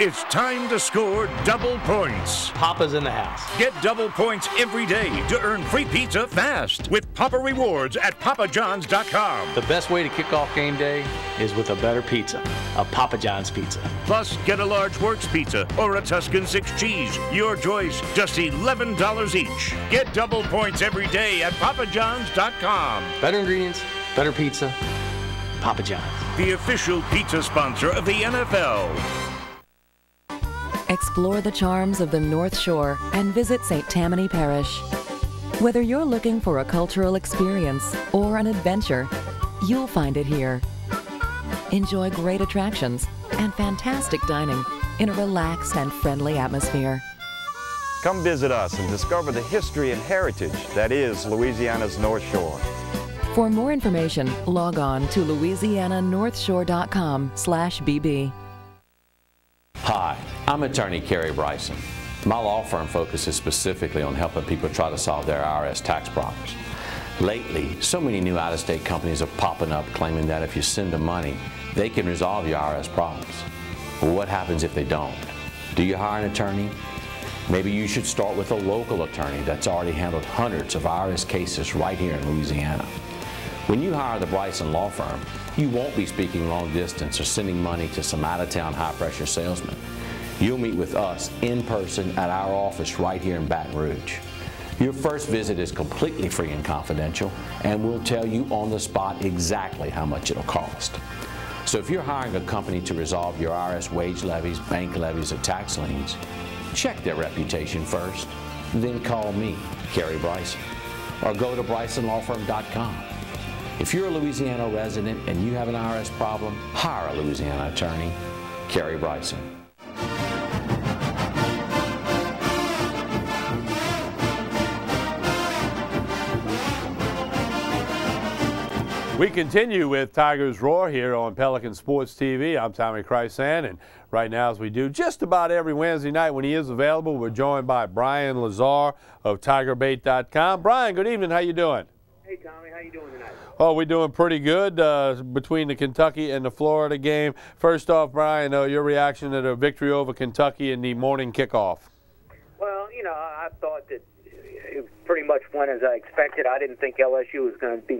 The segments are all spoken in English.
It's time to score double points. Papa's in the house. Get double points every day to earn free pizza fast with Papa Rewards at papajohns.com. The best way to kick off game day is with a better pizza, a Papa John's pizza. Plus, get a large Works pizza or a Tuscan 6 cheese. Your choice, just $11 each. Get double points every day at papajohns.com. Better ingredients, better pizza, Papa John's. The official pizza sponsor of the NFL. Explore the charms of the North Shore and visit St. Tammany Parish. Whether you're looking for a cultural experience or an adventure, you'll find it here. Enjoy great attractions and fantastic dining in a relaxed and friendly atmosphere. Come visit us and discover the history and heritage that is Louisiana's North Shore. For more information, log on to louisiananorthshore.com/bb. Hi, I'm attorney Kerry Bryson. My law firm focuses specifically on helping people try to solve their IRS tax problems. Lately, so many new out-of-state companies are popping up claiming that if you send them money, they can resolve your IRS problems. Well, what happens if they don't? Do you hire an attorney? Maybe you should start with a local attorney that's already handled hundreds of IRS cases right here in Louisiana. When you hire the Bryson Law Firm, you won't be speaking long distance or sending money to some out-of-town high-pressure salesman. You'll meet with us in person at our office right here in Baton Rouge. Your first visit is completely free and confidential, and we'll tell you on the spot exactly how much it'll cost. So if you're hiring a company to resolve your IRS wage levies, bank levies, or tax liens, check their reputation first, then call me, Kerry Bryson, or go to brysonlawfirm.com. If you're a Louisiana resident and you have an IRS problem, hire a Louisiana attorney, Kerry Bryson. We continue with Tigers Roar here on Pelican Sports TV. I'm Tommy Chrysan, and right now, as we do just about every Wednesday night when he is available, we're joined by Brian Lazar of TigerBait.com. Brian, good evening. How you doing? Hey, Tommy. How you doing tonight? Oh, we're doing pretty good between the Kentucky and the Florida game. First off, Brian, your reaction to the victory over Kentucky in the morning kickoff. Well, you know, I thought that it pretty much went as I expected. I didn't think LSU was going to be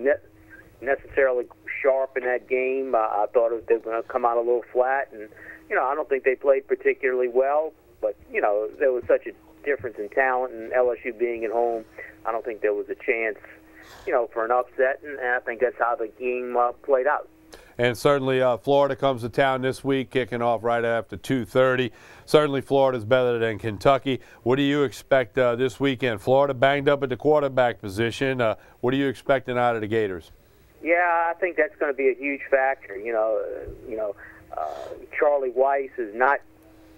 necessarily sharp in that game. I thought they were going to come out a little flat, and, you know, I don't think they played particularly well, but, you know, there was such a difference in talent, and LSU being at home, I don't think there was a chance, you know, for an upset, and I think that's how the game played out. And certainly Florida comes to town this week, kicking off right after 2:30. Certainly Florida's better than Kentucky. What do you expect this weekend? Florida banged up at the quarterback position. What are you expecting out of the Gators? Yeah, I think that's going to be a huge factor. You know, Charlie Weiss is not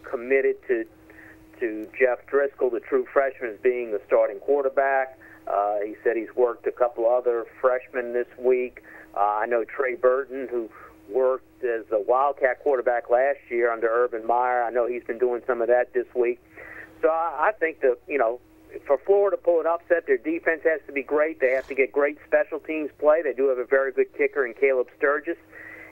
committed to Jeff Driscoll, the true freshman, as being the starting quarterback. He said he's worked a couple other freshmen this week. I know Trey Burton, who worked as a Wildcat quarterback last year under Urban Meyer. I know he's been doing some of that this week. So I think that, you know, for Florida to pull an upset, their defense has to be great. They have to get great special teams play. They do have a very good kicker in Caleb Sturgis.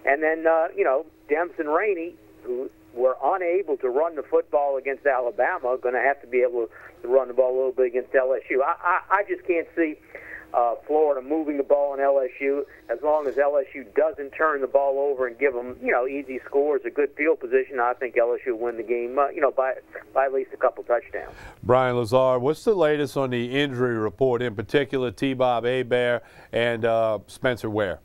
And then, you know, Demps and Rainey, who were unable to run the football against Alabama, are going to have to be able to run the ball a little bit against LSU. I just can't see Florida moving the ball in LSU as long as LSU doesn't turn the ball over and give them, you know, easy scores, a good field position. I think LSU will win the game, you know, by at least a couple touchdowns. Brian Lazar, what's the latest on the injury report, in particular T-Bob Hebert and Spencer Ware?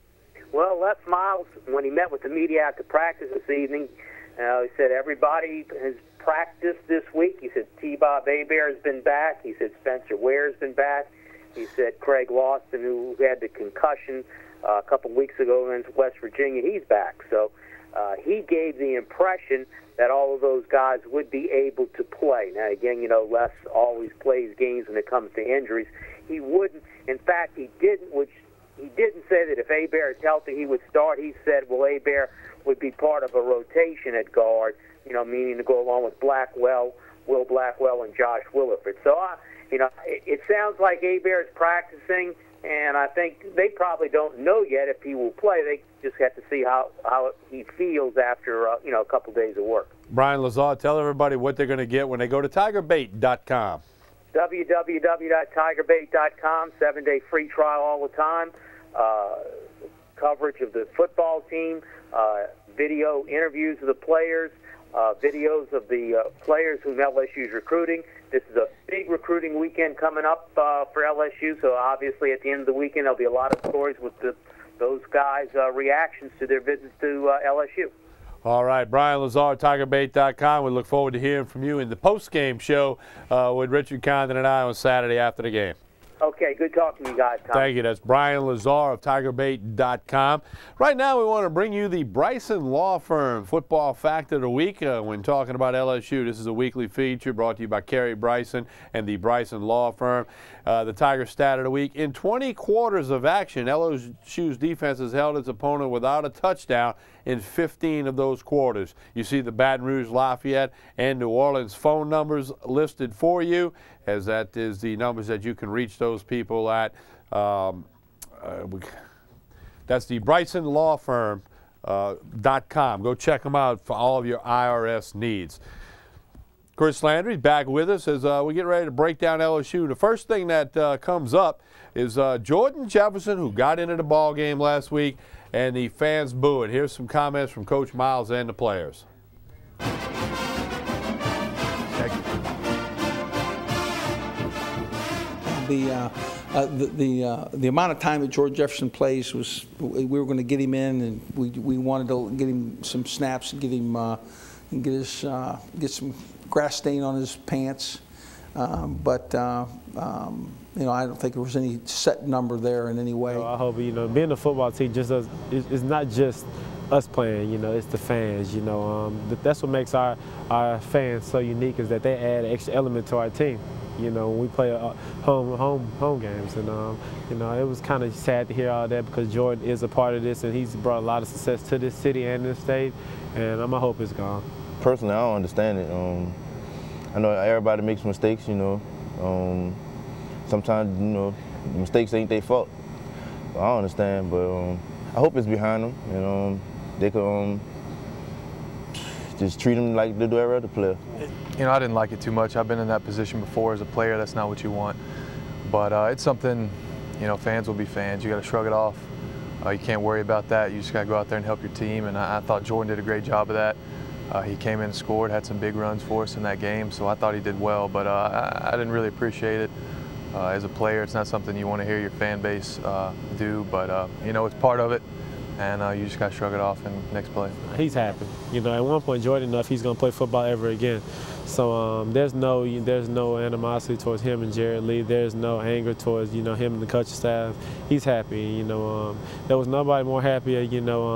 Well, Les Miles, when he met with the media after practice this evening, he said everybody has practiced this week. He said T-Bob Hebert has been back. He said Spencer Ware has been back. He said Craig Lawson, who had the concussion a couple weeks ago against West Virginia, he's back. So he gave the impression that all of those guys would be able to play. Now, again, you know, Les always plays games when it comes to injuries. He wouldn't. In fact, he didn't say that if Hebert is healthy, he would start. He said, well, Hebert would be part of a rotation at guard, you know, meaning to go along with Blackwell, Will Blackwell, and Josh Williford. So, you know, it sounds like Hebert is practicing, and I think they probably don't know yet if he will play. They just have to see how he feels after a couple days of work. Brian Lazar, tell everybody what they're going to get when they go to TigerBait.com. www.tigerbait.com, 7-day free trial all the time. Coverage of the football team, video interviews of the players, videos of the players whom LSU is recruiting. This is a big recruiting weekend coming up for LSU, so obviously at the end of the weekend there'll be a lot of stories with those guys' reactions to their visits to LSU. All right, Brian Lazar, TigerBait.com. We look forward to hearing from you in the post-game show with Richard Condon and I on Saturday after the game. Okay, good talking to you guys, Tom. Thank you. That's Brian Lazar of TigerBait.com. Right now, we want to bring you the Bryson Law Firm Football Fact of the Week. When talking about LSU, this is a weekly feature brought to you by Kerry Bryson and the Bryson Law Firm. The Tiger Stat of the Week. In 20 quarters of action, LSU's defense has held its opponent without a touchdown in 15 of those quarters. You see the Baton Rouge, Lafayette, and New Orleans phone numbers listed for you, as that is the numbers that you can reach those people at. That's the BrysonLawFirm.com. Go check them out for all of your IRS needs. Chris Landry's back with us as we get ready to break down LSU. The first thing that comes up is Jordan Jefferson, who got into the ball game last week, and the fans boo it. Here's some comments from Coach Miles and the players. The amount of time that Jordan Jefferson plays was, we were going to get him in, and we wanted to get him some snaps and get him get some grass stain on his pants, but I don't think there was any set number there in any way. I hope being a football team just it's not just us playing, it's the fans. That's what makes our fans so unique, is that they add an extra element to our team. When we play home games, and it was kind of sad to hear all that, because Jordan is a part of this, and he's brought a lot of success to this city and this state, and I hope it's gone. Personally, I don't understand it. I know everybody makes mistakes, sometimes, mistakes ain't their fault. I don't understand, but I hope it's behind them, and they could just treat them like they do every other player. I didn't like it too much. I've been in that position before as a player. That's not what you want. But it's something, fans will be fans. You got to shrug it off. You can't worry about that. You just got to go out there and help your team. And I thought Jordan did a great job of that. He came in and scored, had some big runs for us in that game, so I thought he did well. But I didn't really appreciate it. As a player, it's not something you want to hear your fan base do, but it's part of it. And you just got to shrug it off and next play. He's happy. At one point, Jordan enough he's going to play football ever again. So there's no animosity towards him and Jared Lee. There's no anger towards him and the coaching staff. He's happy. There was nobody more happier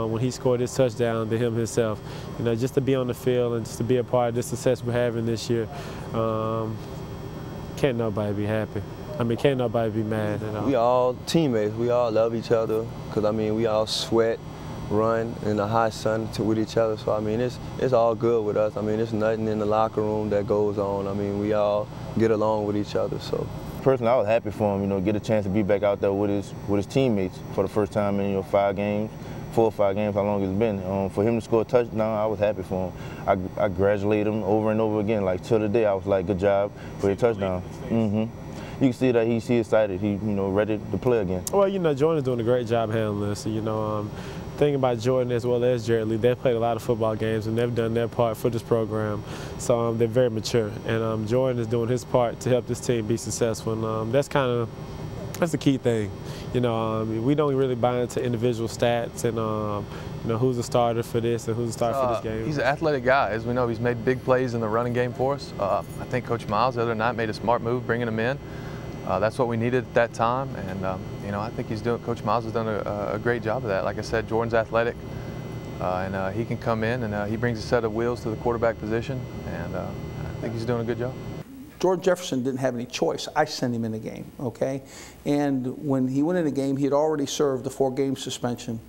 when he scored his touchdown than him himself. Just to be on the field and just to be a part of the success we're having this year. Can't nobody be happy. Can't nobody be mad at all. We all teammates. We all love each other, because we all sweat, run in the hot sun with each other. So it's all good with us. There's nothing in the locker room that goes on. We all get along with each other. So personally, I was happy for him. Get a chance to be back out there with his teammates for the first time in 5 games. 4 or 5 games, how long it's been. For him to score a touchdown, I was happy for him. I congratulated him over and over again. Like, till the day, I was like, good job for your touchdown. You can see that he's excited. He, ready to play again. Well, Jordan's doing a great job handling this. Thing about Jordan as well as Jared Lee, they've played a lot of football games and they've done their part for this program. So they're very mature. And Jordan is doing his part to help this team be successful. And that's the key thing. We don't really buy into individual stats and who's a starter for this and who's a starter for this game. He's an athletic guy. As we know, he's made big plays in the running game for us. I think Coach Miles the other night made a smart move bringing him in. That's what we needed at that time, and I think Coach Miles has done a great job of that. Like I said, Jordan's athletic, and he can come in and he brings a set of wheels to the quarterback position, and I think he's doing a good job. Jordan Jefferson didn't have any choice. I sent him in the game, okay? And when he went in the game, he had already served a 4-game suspension.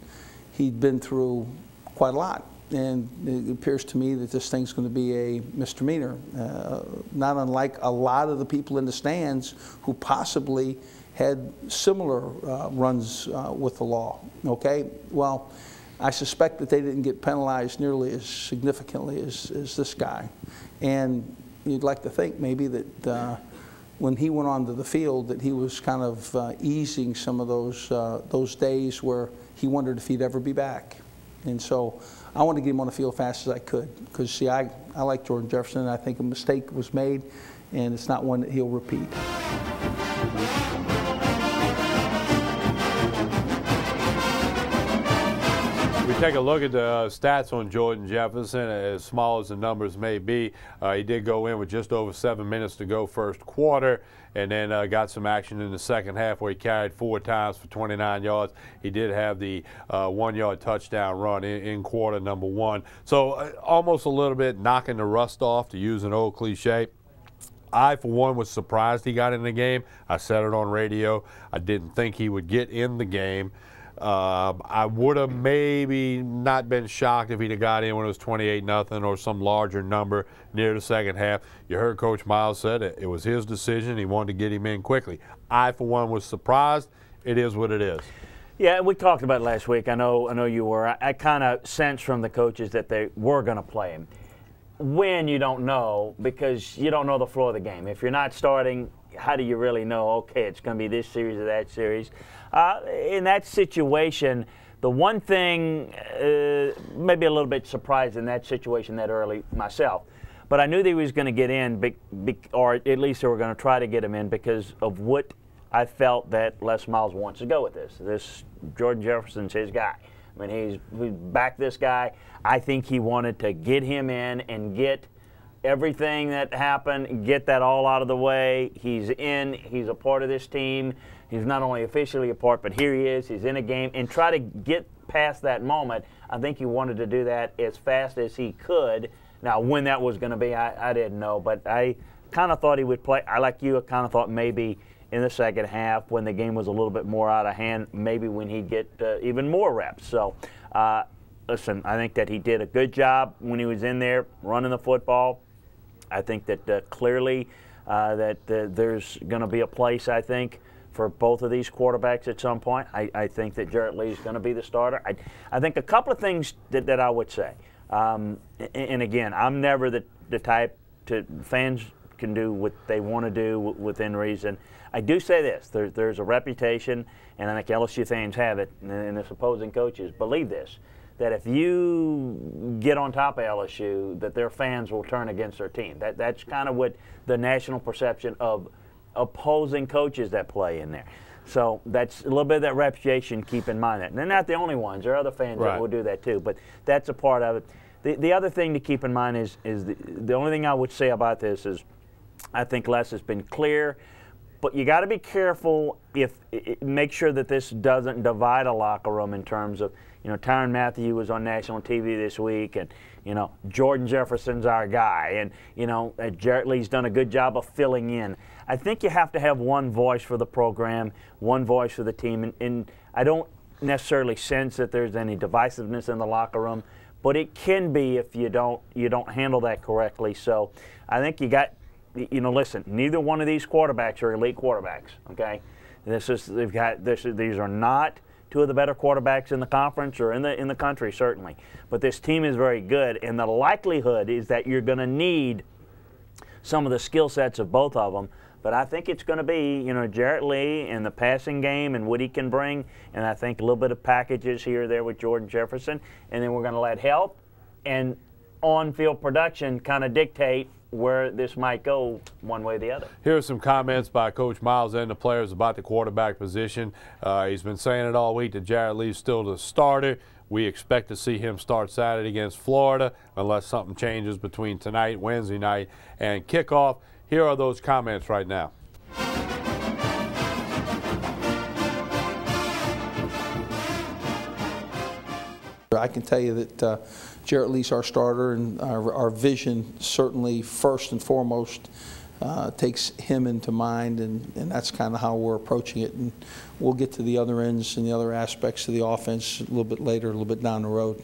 He'd been through quite a lot. And it appears to me that this thing's going to be a misdemeanor, not unlike a lot of the people in the stands who possibly had similar runs with the law, okay? Well, I suspect that they didn't get penalized nearly as significantly as this guy. And you'd like to think maybe that when he went onto the field that he was kind of easing some of those days where he wondered if he'd ever be back. And so I wanted to get him on the field as fast as I could because, see, I like Jordan Jefferson. I think a mistake was made, and it's not one that he'll repeat. We take a look at the stats on Jordan Jefferson. As small as the numbers may be, he did go in with just over 7 minutes to go first quarter, and then got some action in the second half where he carried 4 times for 29 yards. He did have the 1-yard touchdown run in quarter number 1. So almost a little bit knocking the rust off, to use an old cliche. I, for one, was surprised he got in the game. I said it on radio. I didn't think he would get in the game. I would have maybe not been shocked if he'd have got in when it was 28-0 or some larger number near the second half. You heard Coach Miles said it was his decision. He wanted to get him in quickly. I, for one, was surprised. It is what it is. Yeah, we talked about it last week. I know you were. I kind of sensed from the coaches that they were going to play him. When, you don't know, because you don't know the flow of the game. If you're not starting, how do you really know, okay, it's going to be this series or that series? In that situation, the one thing, maybe a little bit surprised in that situation that early myself, but I knew that he was going to get in, or at least they were going to try to get him in because of what I felt that Les Miles wants to go with this. This Jordan Jefferson's his guy. I mean, he's backed this guy. I think he wanted to get him in and get everything that happened, get that all out of the way. He's in. He's a part of this team. He's not only officially a part, but here he is. He's in a game. And try to get past that moment, I think he wanted to do that as fast as he could. Now, when that was going to be, I didn't know. But I kind of thought he would play. I, like you, I kind of thought maybe in the second half when the game was a little bit more out of hand, maybe when he'd get even more reps. So, listen, I think that he did a good job when he was in there running the football. I think that clearly there's going to be a place, I think, for both of these quarterbacks at some point. I think that Jarrett Lee is going to be the starter. I think a couple of things that I would say, and again, I'm never the type to – fans can do what they want to do within reason. I do say this, there's a reputation, and I think LSU fans have it, and the opposing coaches believe this, that if you get on top of LSU, that their fans will turn against their team. That's kind of what the national perception of opposing coaches that play in there. So that's a little bit of that reputation, keep in mind that. And they're not the only ones. There are other fans that will do that too, but that's a part of it. The other thing to keep in mind is the only thing I would say about this is I think Les has been clear, but you got to be careful make sure that this doesn't divide a locker room in terms of, Tyrann Mathieu was on national TV this week, and, Jordan Jefferson's our guy, and, Jarrett Lee's done a good job of filling in. I think you have to have one voice for the program, one voice for the team, and I don't necessarily sense that there's any divisiveness in the locker room, but it can be if you don't handle that correctly. So I think you got, listen, neither one of these quarterbacks are elite quarterbacks, okay? These are not two of the better quarterbacks in the conference or in the country, certainly. But this team is very good, and the likelihood is that you're going to need some of the skill sets of both of them. But I think it's going to be, Jarrett Lee and the passing game and what he can bring, and I think a little bit of packages here or there with Jordan Jefferson, and then we're going to let health and on-field production kind of dictate where this might go one way or the other. Here are some comments by Coach Miles and the players about the quarterback position. He's been saying it all week that Jarrett Lee's still the starter. We expect to see him start Saturday against Florida unless something changes between tonight, Wednesday night, and kickoff. Here are those comments right now. I can tell you that Jarrett Lee's our starter, and our vision certainly first and foremost takes him into mind, and that's kind of how we're approaching it. And we'll get to the other ends and the other aspects of the offense a little bit later, a little bit down the road.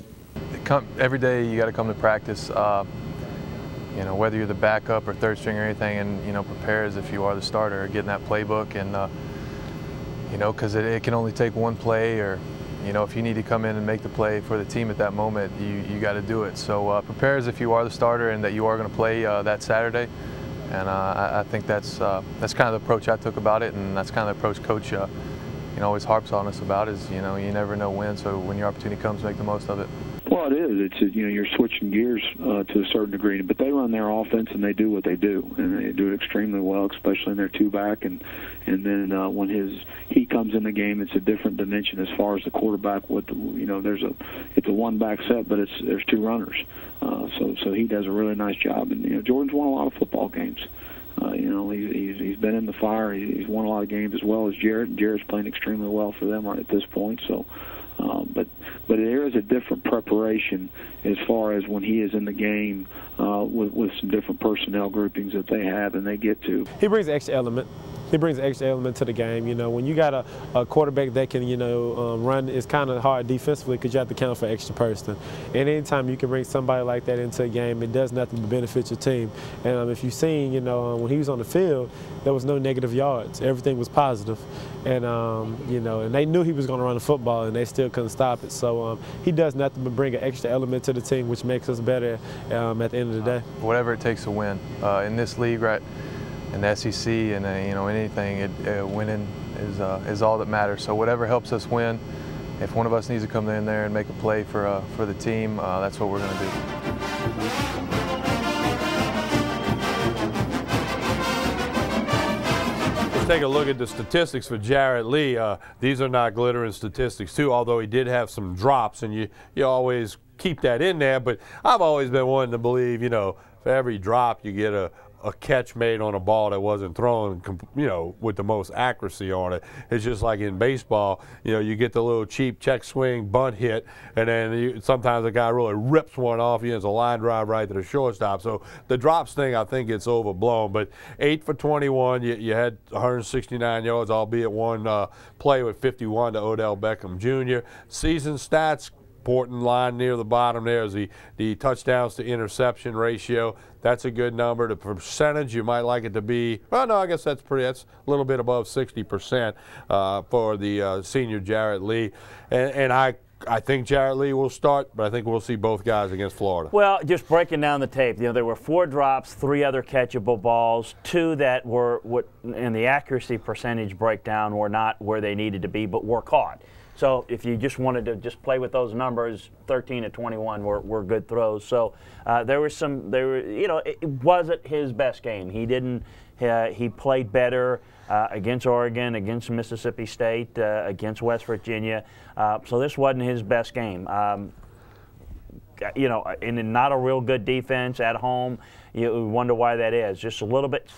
Every day you got to come to practice, whether you're the backup or third string or anything, and prepare as if you are the starter, getting that playbook and you know, because it can only take one play, or, you know, if you need to come in and make the play for the team at that moment, you got to do it. So prepare as if you are the starter and that you are going to play that Saturday. And I think that's kind of the approach I took about it, and that's kind of the approach Coach always harps on us about, is, you know, you never know when, so when your opportunity comes, make the most of it. Well, it is. It's, you know, you're switching gears to a certain degree, but they run their offense and they do what they do, and they do it extremely well, especially in their two-back. And then when he comes in the game, it's a different dimension as far as the quarterback. With it's a one-back set, but there's two runners, so he does a really nice job. And, you know, Jordan's won a lot of football games. You know, he's been in the fire. He's won a lot of games as well as Jarrett. Jarrett's playing extremely well for them right at this point. So. But there is a different preparation as far as when he is in the game with some different personnel groupings that they have and they get to. He brings an extra element. He brings an extra element to the game. You know, when you got a quarterback that can, you know, run, it's kind of hard defensively because you have to count for extra person. And anytime you can bring somebody like that into a game, it does nothing but benefit your team. And if you've seen, you know, when he was on the field, there was no negative yards. Everything was positive. And, you know, and they knew he was going to run the football, and they still couldn't stop it. So he does nothing but bring an extra element to the team, which makes us better at the end of the day. Whatever it takes to win. In this league, right, in the SEC and, you know, anything, winning is all that matters. So whatever helps us win, if one of us needs to come in there and make a play for the team, that's what we're going to do. Take a look at the statistics for Jarrett Lee. These are not glittering statistics too, although he did have some drops, and you always keep that in there. But I've always been one to believe, you know, for every drop you get a catch made on a ball that wasn't thrown, you know, with the most accuracy on it. It's just like in baseball, you know, you get the little cheap check swing bunt hit, and then sometimes a guy really rips one off you, and it's a line drive right to the shortstop. So the drops thing, I think it's overblown. But 8 for 21, you had 169 yards, albeit one play with 51 to Odell Beckham Jr. Season stats, important line near the bottom there is the touchdowns to interception ratio. That's a good number. The percentage, you might like it to be, well, no, I guess that's a little bit above 60% for the senior Jarrett Lee. And I think Jarrett Lee will start, but I think we'll see both guys against Florida. Well, just breaking down the tape, you know, there were 4 drops, 3 other catchable balls, 2 that were, in the accuracy percentage breakdown, were not where they needed to be, but were caught. So if you just wanted to just play with those numbers, 13 to 21 were good throws. So you know, it wasn't his best game. He didn't. He played better against Oregon, against Mississippi State, against West Virginia. So this wasn't his best game. You know, and not a real good defense at home. You wonder why that is. Just a little bit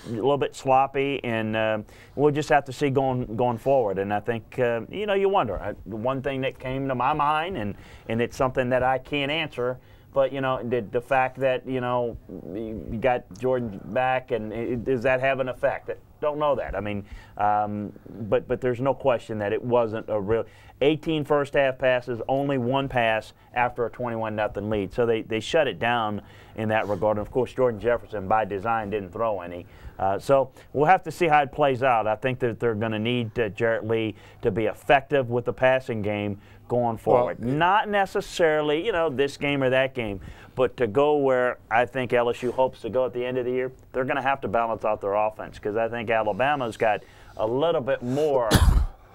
sloppy, and we'll just have to see going forward. And I think you know, you wonder. One thing that came to my mind, and it's something that I can't answer, but you know, the fact that, you know, you got Jordan back, and does that have an effect? Don't know that. I mean, but there's no question that it wasn't a real 18 first half passes, only 1 pass after a 21-0 lead. So they shut it down in that regard. And of course, Jordan Jefferson by design didn't throw any. So we'll have to see how it plays out. I think that they're going to need Jarrett Lee to be effective with the passing game going forward. Well, not necessarily, you know, this game or that game, but to go where I think LSU hopes to go at the end of the year, they're going to have to balance out their offense, because I think Alabama's got a little bit more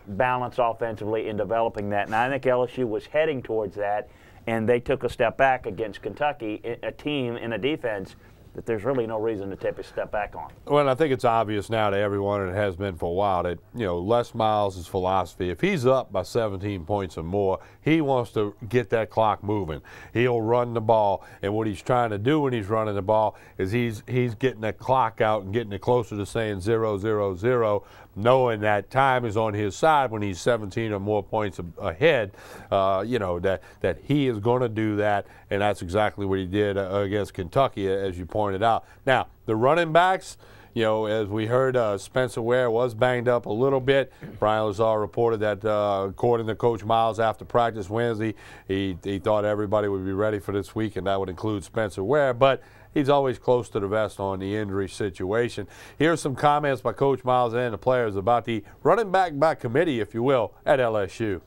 balance offensively in developing that. And I think LSU was heading towards that, and they took a step back against Kentucky, a team in a defense that there's really no reason to take a step back on. Well, I think it's obvious now to everyone, and it has been for a while, that, you know, Les Miles' philosophy, if he's up by 17 points or more, he wants to get that clock moving. He'll run the ball, and what he's trying to do when he's running the ball is he's getting that clock out and getting it closer to saying 0-0-0, knowing that time is on his side when he's 17 or more points ahead. You know, that he is going to do that, and that's exactly what he did against Kentucky, as you pointed out. Now, the running backs, you know, as we heard, Spencer Ware was banged up a little bit. Brian Lazar reported that, according to Coach Miles, after practice Wednesday, he thought everybody would be ready for this week, and that would include Spencer Ware. But he's always close to the vest on the injury situation. Here's some comments by Coach Miles and the players about the running back by committee, if you will, at LSU.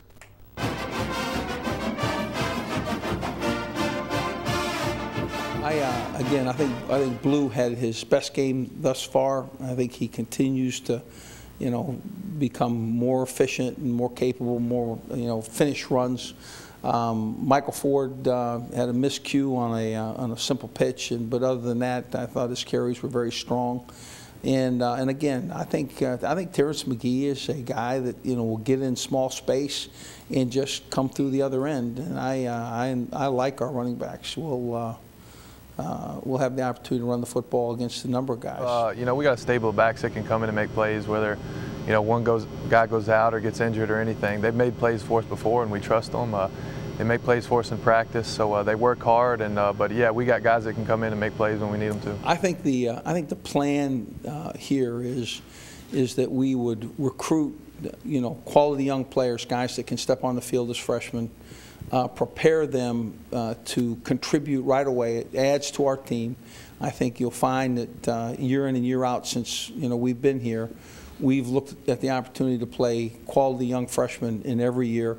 Again, I think Blue had his best game thus far. I think he continues to, you know, become more efficient and more capable, more, you know, finish runs. Michael Ford had a miscue on a simple pitch, but other than that, I thought his carries were very strong. And again, I think Terrence McGee is a guy that, you know, will get in small space and just come through the other end. And I like our running backs. We'll have the opportunity to run the football against a number of guys. You know, we got a stable of backs that can come in and make plays, whether, you know, one guy goes out or gets injured or anything. They've made plays for us before, and we trust them. They make plays for us in practice, so they work hard. And but yeah, we got guys that can come in and make plays when we need them to. I think the plan here is that we would recruit, you know, quality young players, guys that can step on the field as freshmen. Prepare them to contribute right away. It adds to our team. I think you'll find that year in and year out, since, you know, we've been here, we've looked at the opportunity to play quality young freshmen in every year.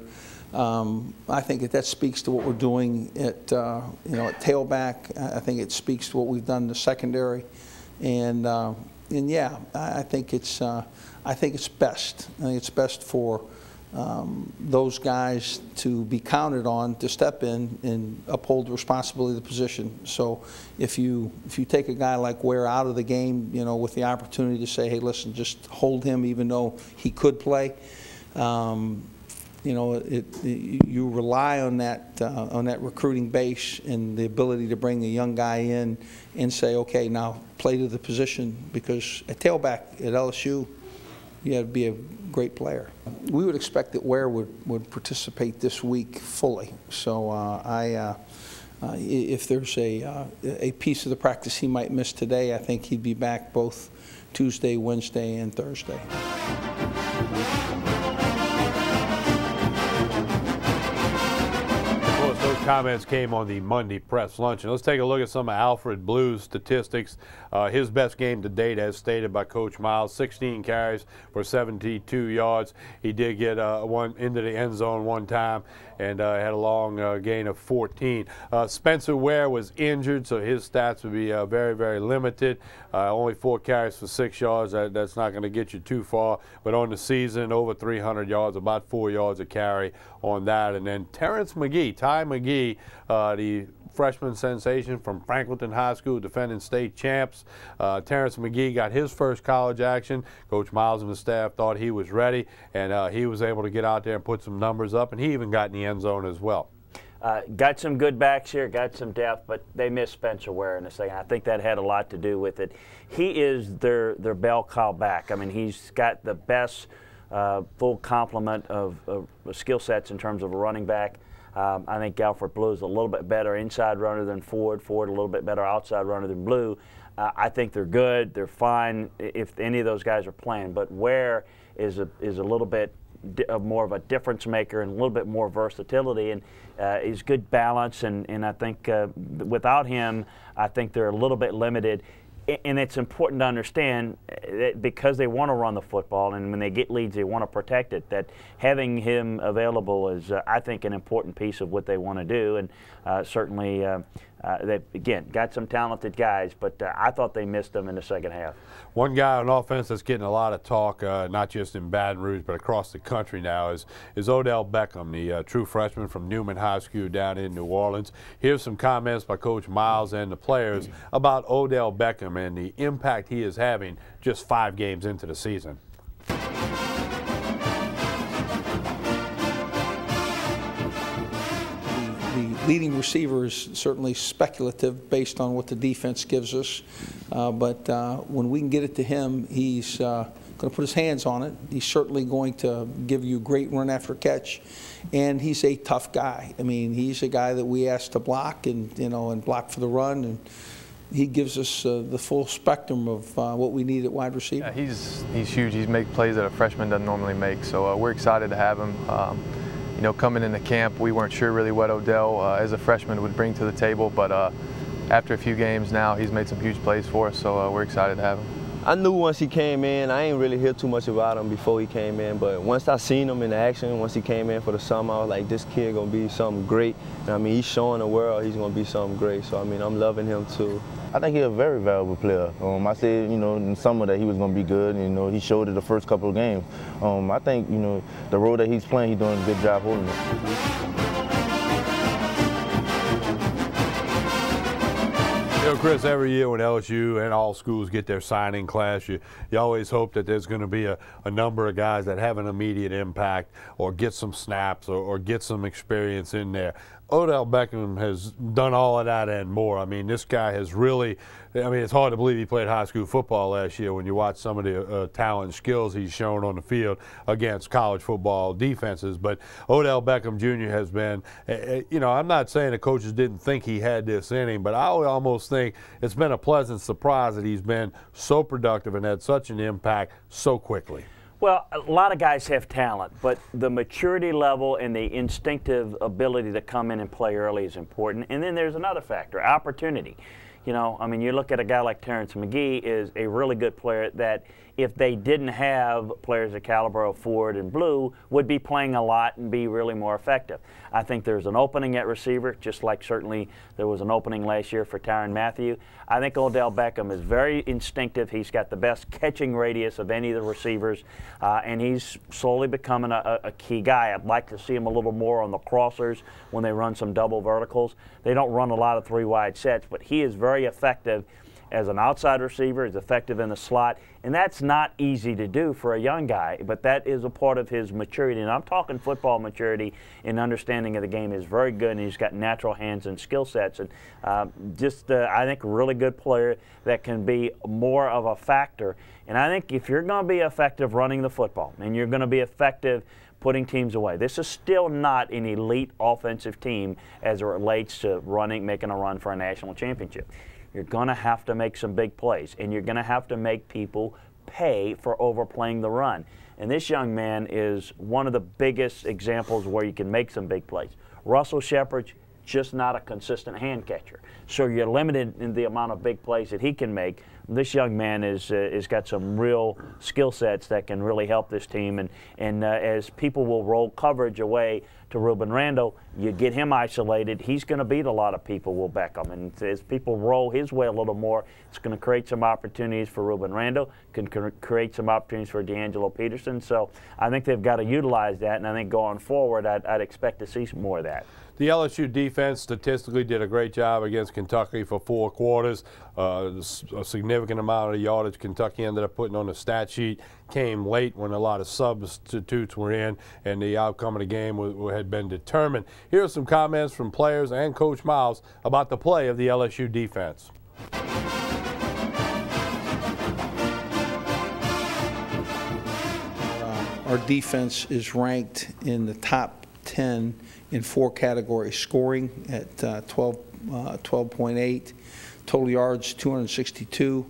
I think that speaks to what we're doing at you know, at tailback. I think it speaks to what we've done in the secondary, and yeah, I think it's best. I think it's best for those guys to be counted on to step in and uphold the responsibility of the position. So if you take a guy like Ware out of the game, you know, with the opportunity to say, hey, listen, just hold him even though he could play, you know, you rely on that recruiting base and the ability to bring a young guy in and say, okay, now play to the position, because at tailback at LSU, you have to be a great player. We would expect that Ware would participate this week fully. So if there's a piece of the practice he might miss today, I think he'd be back both Tuesday, Wednesday, and Thursday. Comments came on the Monday press luncheon. Let's take a look at some of Alfred Blue's statistics. His best game to date, as stated by Coach Miles, 16 carries for 72 yards. He did get one into the end zone one time and had a long gain of 14. Spencer Ware was injured, so his stats would be very, very limited. Only 4 carries for 6 yards. That's not going to get you too far. But on the season, over 300 yards, about 4 yards a carry on that. And then Terrence McGee, Ty McGee, the freshman sensation from Franklinton High School, defending state champs. Terrence McGee got his first college action. Coach Miles and the staff thought he was ready, and he was able to get out there and put some numbers up, and he even got in the end zone as well. Got some good backs here, got some depth, but they missed Spencer Ware in a second. I think that had a lot to do with it. He is their bell cow back. I mean, he's got the best full complement of skill sets in terms of a running back. I think Alfred Blue is a little bit better inside runner than Ford. Ford a little bit better outside runner than Blue. I think they're good. They're fine if any of those guys are playing. But Ware is a little bit more of a difference maker and a little bit more versatility, and he's good balance. And I think without him, I think they're a little bit limited. And it's important to understand that because they want to run the football, and when they get leads, they want to protect it, that having him available is, I think, an important piece of what they want to do. And certainly, they, again, got some talented guys, but I thought they missed them in the second half. One guy on offense that's getting a lot of talk, not just in Baton Rouge, but across the country now, is Odell Beckham, the true freshman from Newman High School down in New Orleans. Here's some comments by Coach Miles and the players about Odell Beckham and the impact he is having just 5 games into the season. The leading receiver is certainly speculative based on what the defense gives us, but when we can get it to him, he's going to put his hands on it. He's certainly going to give you great run after catch, and he's a tough guy. I mean, he's a guy that we ask to block and, you know, and block for the run, and he gives us the full spectrum of what we need at wide receiver. Yeah, he's huge. He's making plays that a freshman doesn't normally make. So we're excited to have him. You know, coming into camp, we weren't sure really what Odell, as a freshman, would bring to the table. But after a few games now, he's made some huge plays for us. So we're excited to have him. I knew once he came in, I ain't really hear too much about him before he came in, but once I seen him in action, once he came in for the summer, I was like, this kid gonna be something great. And I mean, he's showing the world he's gonna be something great. So I mean, I'm loving him too. I think he's a very valuable player. I said, you know, in summer that he was going to be good. And, you know, he showed it the first couple of games. I think, you know, the role that he's playing, he's doing a good job holding it. You know, Chris, every year when LSU and all schools get their signing class, you always hope that there's going to be a number of guys that have an immediate impact or get some snaps or get some experience in there. Odell Beckham has done all of that and more. I mean, this guy has really, I mean, it's hard to believe he played high school football last year when you watch some of the talent and skills he's shown on the field against college football defenses. But Odell Beckham Jr. has been, you know, I'm not saying the coaches didn't think he had this in him, but I almost think it's been a pleasant surprise that he's been so productive and had such an impact so quickly. Well, a lot of guys have talent, but the maturity level and the instinctive ability to come in and play early is important. And then there's another factor, opportunity. You know, I mean, you look at a guy like Terrence McGee is a really good player that if they didn't have players of caliber of Ford and Blue would be playing a lot and be really more effective. I think there's an opening at receiver, just like certainly there was an opening last year for Tyrann Mathieu. I think Odell Beckham is very instinctive. He's got the best catching radius of any of the receivers, and he's slowly becoming a key guy. I'd like to see him a little more on the crossers when they run some double verticals. They don't run a lot of three wide sets, but he is very effective as an outside receiver, is effective in the slot, and that's not easy to do for a young guy, but that is a part of his maturity, and I'm talking football maturity and understanding of the game is very good, and he's got natural hands and skill sets, and I think a really good player that can be more of a factor. And I think if you're going to be effective running the football and you're going to be effective putting teams away, this is still not an elite offensive team as it relates to making a run for a national championship. You're going to have to make some big plays, and you're going to have to make people pay for overplaying the run. And this young man is one of the biggest examples where you can make some big plays. Russell Shepard's just not a consistent hand catcher. So you're limited in the amount of big plays that he can make. This young man is got some real skill sets that can really help this team. And as people will roll coverage away to Ruben Randall, you get him isolated, he's going to beat a lot of people will Beckham. And as people roll his way a little more, it's going to create some opportunities for Ruben Randall, can create some opportunities for D'Angelo Peterson. So I think they've got to utilize that, and I think going forward, I'd expect to see some more of that. The LSU defense statistically did a great job against Kentucky for 4 quarters. A significant amount of the yardage Kentucky ended up putting on the stat sheet came late when a lot of substitutes were in and the outcome of the game had been determined. Here are some comments from players and Coach Miles about the play of the LSU defense. Our defense is ranked in the top 10 in 4 categories: scoring at 12.8, total yards 262,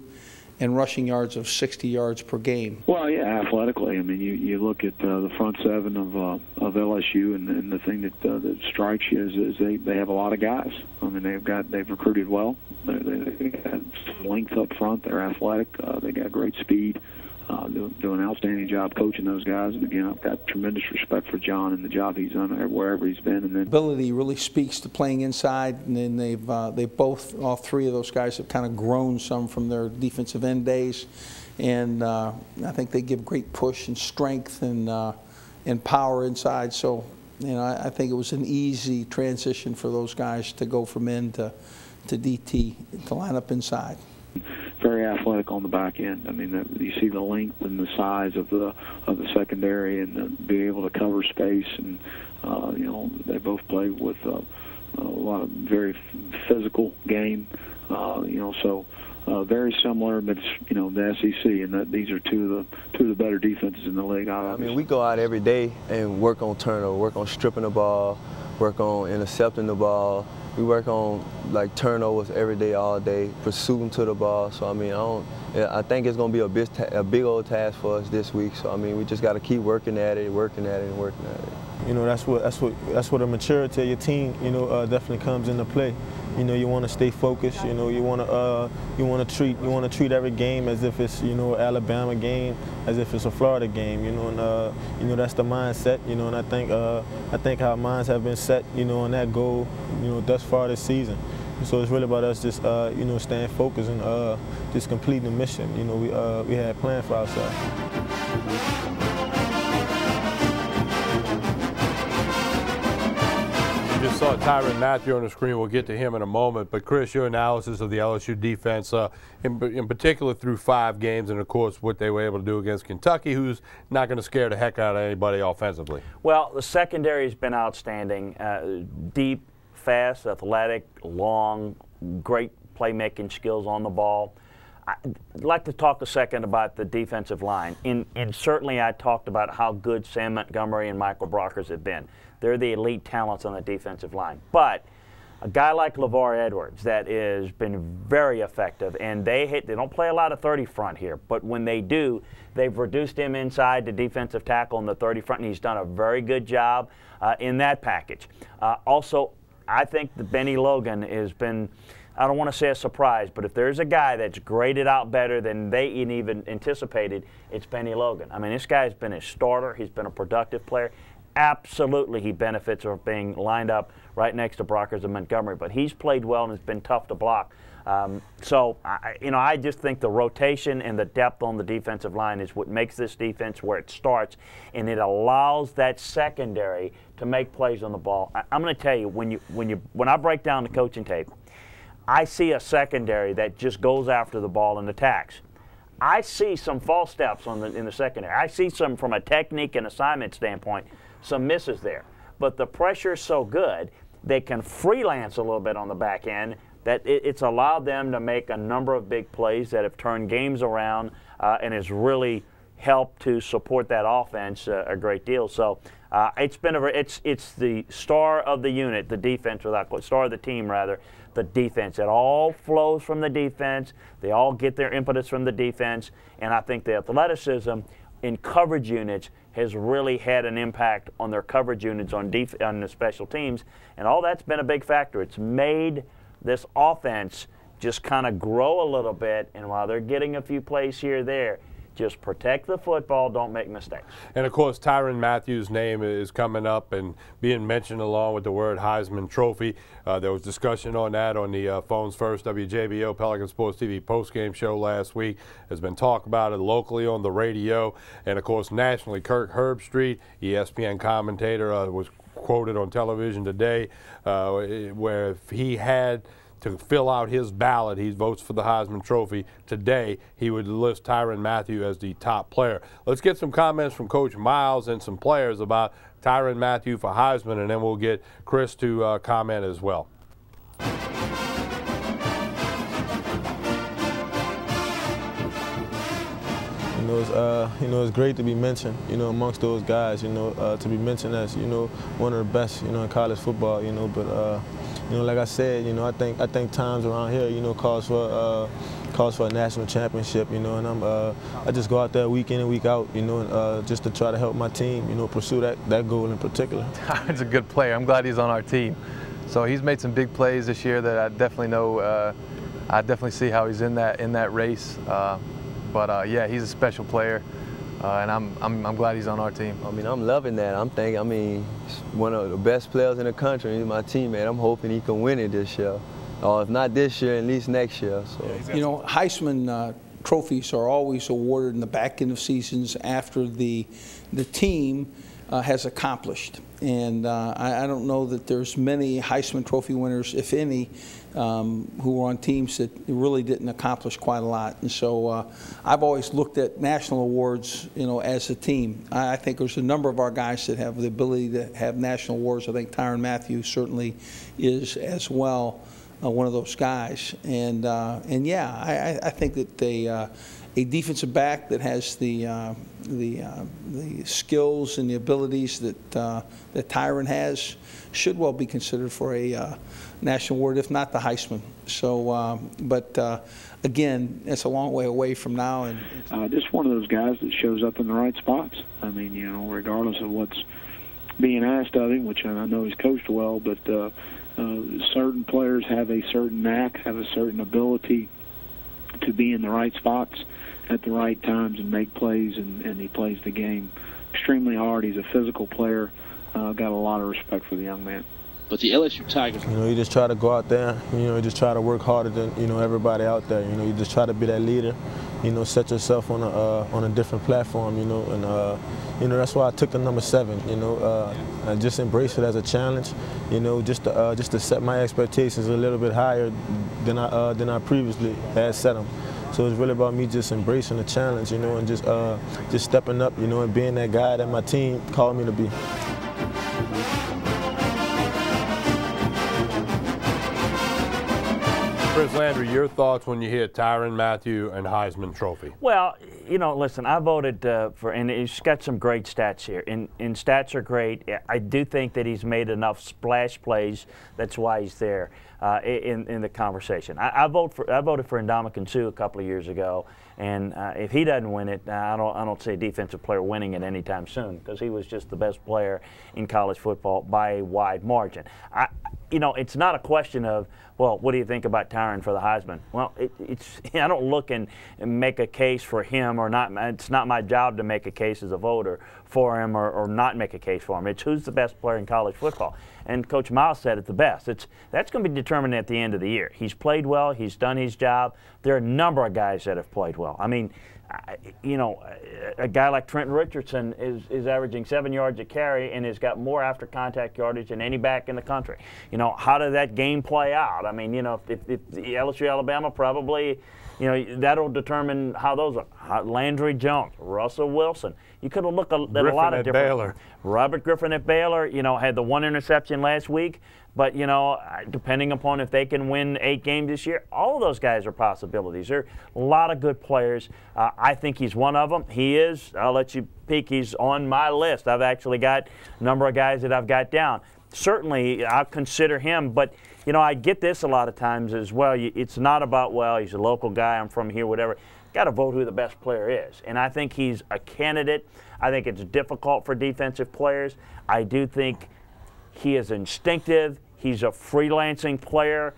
and rushing yards of 60 yards per game. Well, yeah, athletically. I mean, you look at the front seven of LSU, and the thing that strikes you is they have a lot of guys. I mean, they've recruited well. They got length up front. They're athletic. They got great speed. Do an outstanding job coaching those guys. And again, I've got tremendous respect for John and the job he's done wherever he's been. And then ability really speaks to playing inside, and then all 3 of those guys have kind of grown some from their defensive end days, and I think they give great push and strength and power inside. So, you know, I think it was an easy transition for those guys to go from end to DT to line up inside. Very athletic on the back end. I mean, you see the length and the size of the secondary, and be able to cover space. And you know, they both play with a lot of very physical game. You know, so very similar, but you know, the SEC, and these are two of the better defenses in the league. I mean, we go out every day and work on turnover, work on stripping the ball, work on intercepting the ball. we work on like turnovers every day, all day, pursuing to the ball. So I mean, I think it's going to be a big old task for us this week. So I mean, we just got to keep working at it, working at it, and working at it. You know, that's what the maturity of your team, you know, definitely comes into play. You know, you want to stay focused. You know, you want to treat every game as if it's, you know, Alabama game, as if it's a Florida game. You know, and you know, that's the mindset. You know, and I think our minds have been set, you know, on that goal, you know, thus far this season. So it's really about us just, you know, staying focused and just completing the mission. You know, we had planned for ourselves. You just saw Tyrann Mathieu on the screen. We'll get to him in a moment. But, Chris, your analysis of the LSU defense, in particular through 5 games, and, of course, what they were able to do against Kentucky, who's not going to scare the heck out of anybody offensively. Well, the secondary has been outstanding. Deep, fast, athletic, long, great playmaking skills on the ball. I'd like to talk a second about the defensive line. And certainly I talked about how good Sam Montgomery and Michael Brockers have been. They're the elite talents on the defensive line. But a guy like LeVar Edwards that has been very effective, and they don't play a lot of 30 front here, but when they do, they've reduced him inside the defensive tackle in the 30 front, and he's done a very good job in that package. Also, I think that Benny Logan has been, I don't want to say a surprise, but if there's a guy that's graded out better than they even anticipated, it's Benny Logan. I mean, this guy's been a starter. He's been a productive player. Absolutely, he benefits from being lined up right next to Brockers and Montgomery, but he's played well and it's been tough to block. I just think the rotation and the depth on the defensive line is what makes this defense where it starts, and it allows that secondary to make plays on the ball. I'm going to tell you, when I break down the coaching tape, I see a secondary that just goes after the ball and attacks. I see some false steps in the secondary. I see some, from a technique and assignment standpoint, some misses there. But the pressure is so good, they can freelance a little bit on the back end that it's allowed them to make a number of big plays that have turned games around and has really helped to support that offense a great deal. So it's the star of the unit, the defense, star of the team rather, the defense. It all flows from the defense. They all get their impetus from the defense, and I think the athleticism in coverage units has really had an impact on their coverage units on the special teams, and all that's been a big factor. It's made this offense just kind of grow a little bit, and while they're getting a few plays here or there, just protect the football, don't make mistakes. And, of course, Tyrann Mathieu's name is coming up and being mentioned along with the word Heisman Trophy. There was discussion on that on the Phones First WJBO Pelican Sports TV postgame show last week. There's been talk about it locally on the radio and, of course, nationally. Kirk Herbstreit, ESPN commentator, was quoted on television today where if he had to fill out his ballot, he votes for the Heisman Trophy today, he would list Tyrann Mathieu as the top player. Let's get some comments from Coach Miles and some players about Tyrann Mathieu for Heisman, and then we'll get Chris to comment as well. It's great to be mentioned, amongst those guys, to be mentioned as, one of the best, in college football, but like I said, I think times around here, calls for a national championship, and I just go out there week in and week out, just to try to help my team, pursue that goal in particular. He's a good player. I'm glad he's on our team. So he's made some big plays this year that I definitely know. I definitely see how he's in that race. Yeah, he's a special player. And I'm glad he's on our team. I mean, I'm loving that. He's one of the best players in the country. He's my teammate. I'm hoping he can win it this year. Or if not this year, at least next year. So. Heisman trophies are always awarded in the back end of seasons after the team has accomplished. And I don't know that there's many Heisman Trophy winners, if any, who were on teams that really didn't accomplish quite a lot. And so I've always looked at national awards, as a team. I think there's a number of our guys that have the ability to have national awards. I think Tyrann Mathieu certainly is as well. one of those guys. And yeah, I think that a defensive back that has the skills and the abilities that that Tyron has should well be considered for a national award, if not the Heisman. So, again, it's a long way away from now. And just one of those guys that shows up in the right spots. I mean, you know, regardless of what's being asked of him, which I know he's coached well, but certain players have a certain knack, have a certain ability to be in the right spots at the right times and make plays, and he plays the game extremely hard. He's a physical player. Got a lot of respect for the young man. But the LSU Tigers, you know, you just try to go out there, you know, you just try to work harder than, you know, everybody out there. You know, you just try to be that leader, you know, set yourself on a different platform, you know, and you know, that's why I took the number 7. You know, I just embrace it as a challenge, you know, just to set my expectations a little bit higher than I previously had set them. So it's really about me just embracing the challenge, you know, and just stepping up, you know, and being that guy that my team called me to be. Chris Landry, your thoughts when you hear Tyrann Mathieu and Heisman Trophy? Well, you know, listen, I voted for, and he's got some great stats here, and stats are great. I do think that he's made enough splash plays. That's why he's there in the conversation. I voted for Ndamukong Suh a couple of years ago, and if he doesn't win it, I don't see a defensive player winning it anytime soon, because he was just the best player in college football by a wide margin. You know, it's not a question of, well, what do you think about Tyrann for the Heisman? Well, I don't look and make a case for him or not. It's not my job to make a case as a voter for him or not make a case for him. It's who's the best player in college football. And Coach Miles said it the best. That's going to be determined at the end of the year. He's played well. He's done his job. There are a number of guys that have played well. I mean, you know, a guy like Trenton Richardson is averaging 7 yards a carry and has got more after contact yardage than any back in the country. You know, how did that game play out? I mean, you know, if LSU Alabama, probably, you know, that'll determine how those are. Landry Jones, Russell Wilson. You could have looked at a lot of different. Baylor. Robert Griffin at Baylor, you know, had the 1 interception last week. But, you know, depending upon if they can win 8 games this year, all of those guys are possibilities. There are a lot of good players. I think he's one of them. He is. I'll let you peek. He's on my list. I've actually got a number of guys that I've got down. Certainly, I'll consider him. But, you know, I get this a lot of times as well. It's not about, well, he's a local guy, I'm from here, whatever. Got to vote who the best player is. And I think he's a candidate. I think it's difficult for defensive players. I do think he is instinctive. He's a freelancing player.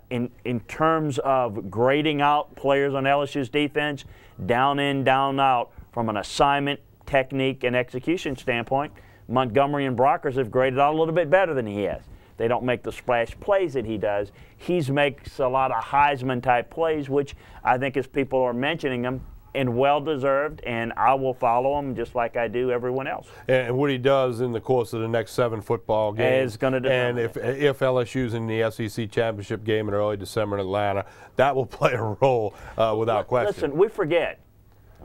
In terms of grading out players on LSU's defense, down in, down out, from an assignment, technique, and execution standpoint, Montgomery and Brockers have graded out a little bit better than he has. They don't make the splash plays that he does. He makes a lot of Heisman-type plays, which I think as people are mentioning them, and well-deserved, and I will follow him just like I do everyone else. And what he does in the course of the next 7 football games is going to determine. And if LSU's in the SEC championship game in early December in Atlanta, that will play a role without question. Listen, we forget,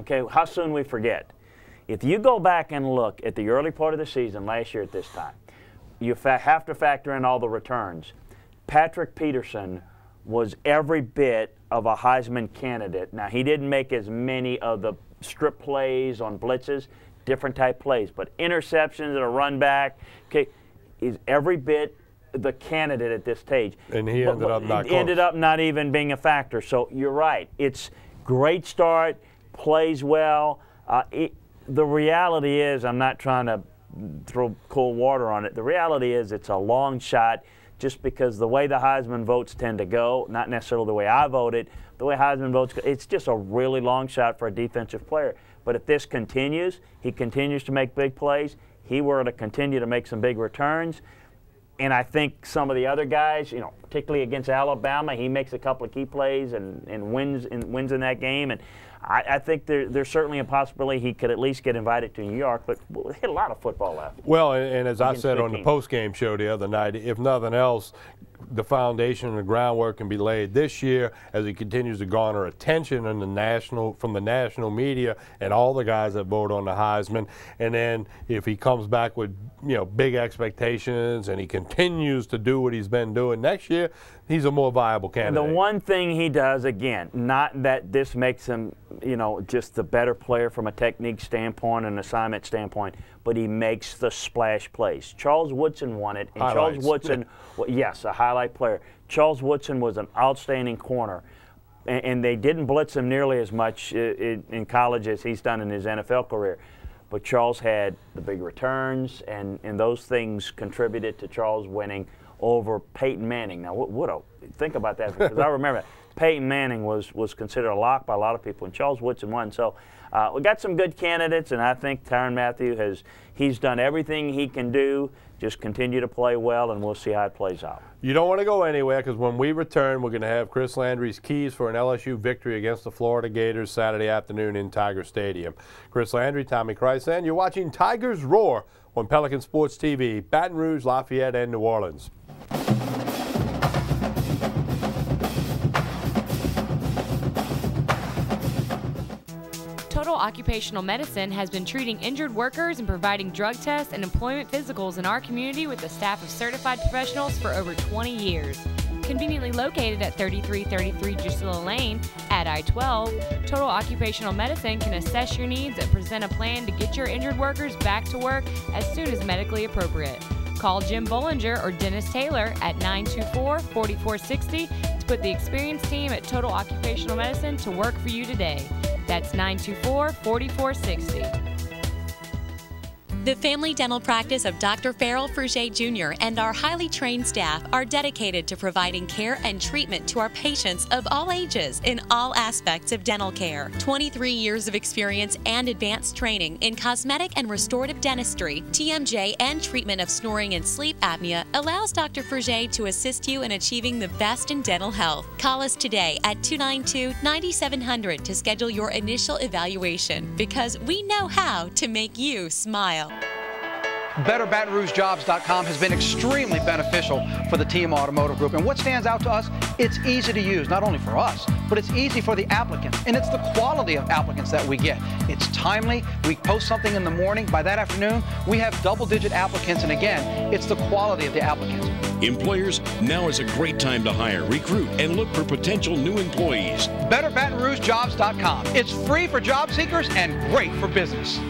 okay, how soon we forget. If you go back and look at the early part of the season last year at this time, you have to factor in all the returns. Patrick Peterson was every bit of a Heisman candidate. Now, he didn't make as many of the strip plays on blitzes, different type plays, but interceptions and a run back, okay, is every bit the candidate at this stage. And he ended up not close. Ended up not even being a factor. So you're right. It's great start, plays well. The reality is, I'm not trying to throw cold water on it. The reality is it's a long shot, just because the way the Heisman votes tend to go, not necessarily the way I voted, the way Heisman votes go, it's just a really long shot for a defensive player. But if this continues, he continues to make big plays, he were to continue to make some big returns. And I think some of the other guys, you know, particularly against Alabama, he makes a couple of key plays and wins in that game. And I think there's certainly a possibility he could at least get invited to New York, but we'll hit a lot of football left. Well, and as I said on the post-game show the other night, if nothing else, the foundation and the groundwork can be laid this year as he continues to garner attention in from the national media and all the guys that vote on the Heisman. And then if he comes back with, you know, big expectations and he continues to do what he's been doing next year, year, he's a more viable candidate. The one thing he does, again, not that this makes him, you know, just the better player from a technique standpoint and assignment standpoint, but he makes the splash plays. Charles Woodson won it, and Highlights. Charles Woodson, well, yes, a highlight player. Charles Woodson was an outstanding corner, and they didn't blitz him nearly as much in college as he's done in his NFL career. But Charles had the big returns, and those things contributed to Charles winning over Peyton Manning. Now, think about that, because I remember Peyton Manning was considered a lock by a lot of people, and Charles Woodson won. So we got some good candidates, and I think Tyrann Mathieu he's done everything he can do. Just continue to play well, and we'll see how it plays out. You don't want to go anywhere, because when we return, we're going to have Chris Landry's keys for an LSU victory against the Florida Gators Saturday afternoon in Tiger Stadium. Chris Landry, Tommy Krysan, you're watching Tigers Roar on Pelican Sports TV, Baton Rouge, Lafayette, and New Orleans. Total Occupational Medicine has been treating injured workers and providing drug tests and employment physicals in our community with a staff of certified professionals for over 20 years. Conveniently located at 3333 Drusilla Lane at I-12, Total Occupational Medicine can assess your needs and present a plan to get your injured workers back to work as soon as medically appropriate. Call Jim Bollinger or Dennis Taylor at 924-4460 to put the experienced team at Total Occupational Medicine to work for you today. That's 924-4460. The family dental practice of Dr. Farrell Fruget Jr. and our highly trained staff are dedicated to providing care and treatment to our patients of all ages in all aspects of dental care. 23 years of experience and advanced training in cosmetic and restorative dentistry, TMJ, and treatment of snoring and sleep apnea allows Dr. Fruget to assist you in achieving the best in dental health. Call us today at 292-9700 to schedule your initial evaluation, because we know how to make you smile. BetterBatonRougeJobs.com has been extremely beneficial for the TM Automotive Group. And what stands out to us, it's easy to use, not only for us, but it's easy for the applicants. And it's the quality of applicants that we get. It's timely. We post something in the morning. By that afternoon, we have double-digit applicants. And again, it's the quality of the applicants. Employers, now is a great time to hire, recruit, and look for potential new employees. BetterBatonRougeJobs.com. It's free for job seekers and great for business.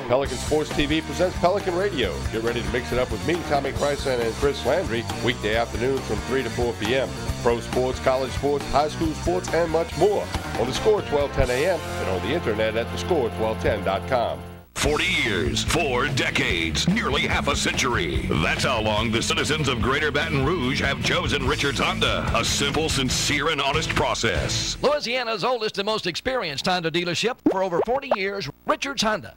Pelican Sports TV presents Pelican Radio. Get ready to mix it up with me, Tommy Krysan, and Chris Landry, weekday afternoons from 3 to 4 p.m. Pro sports, college sports, high school sports, and much more. On the Score 1210 a.m. and on the internet at thescore1210.com. 40 years, 4 decades, nearly half a century. That's how long the citizens of Greater Baton Rouge have chosen Richards Honda. A simple, sincere, and honest process. Louisiana's oldest and most experienced Honda dealership for over 40 years, Richards Honda.